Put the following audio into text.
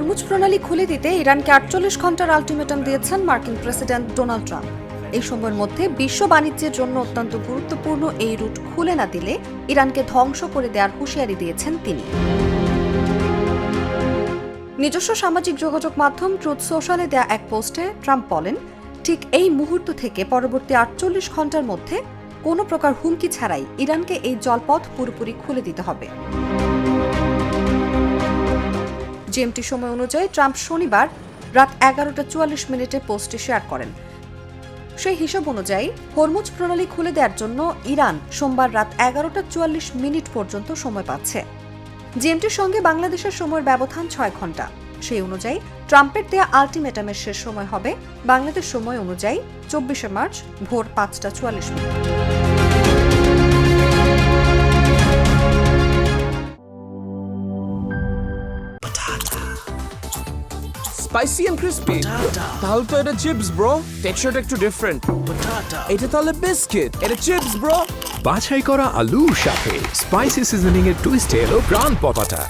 Hormuz প্রণালী খুলে দিতে ইরানকে ৪৮ ঘন্টার আলটিমেটাম দিয়েছেন মার্কিন প্রেসিডেন্ট ডোনাল্ড ট্রাম্প। এই সময়ের মধ্যে বিশ্ব বাণিজ্যের জন্য অত্যন্ত গুরুত্বপূর্ণ এই রুট খুলে না দিলে ইরানকে ধ্বংস করে দেওয়ার হুঁশিয়ারি দিয়েছেন তিনি। নিজস্ব সামাজিক যোগাযোগ মাধ্যম ট্রুথ সোশ্যালে দেয়া এক পোস্টে ট্রাম্প বলেন, ঠিক এই মুহূর্ত থেকে পরবর্তী ৪৮ ঘন্টার মধ্যে কোনো প্রকার হুমকি ছাড়াই ইরানকে এই জলপথ পুরোপুরি খুলে দিতে হবে। জিএমটি সময় অনুযায়ী ট্রাম্প শনিবার রাত ১১:৪৪ পোস্টটি শেয়ার করেন। সেই হিসাব অনুযায়ী হরমুজ প্রণালী খুলে দেওয়ার জন্য ইরান সোমবার রাত ১১:৪৪ পর্যন্ত সময় পাচ্ছে। জিএমটির সঙ্গে বাংলাদেশের সময়ের ব্যবধান ৬ ঘন্টা। সেই অনুযায়ী ট্রাম্পের দেয়া আলটিমেটামের শেষ সময় হবে বাংলাদেশ সময় অনুযায়ী ২৪শে মার্চ ভোর ৫:৪৪। Spicy and crispy. তাহলে তো এটা চিপস ব্রো, টেক্সচারটা একটু ডিফারেন্ট। এটা তাহলে বিস্কিট, এটা চিপস ব্রো। বাছাই করা আলুর সাথে স্পাইসি সিজনিং এর টুইস্ট এলো প্রাণ পটাটা।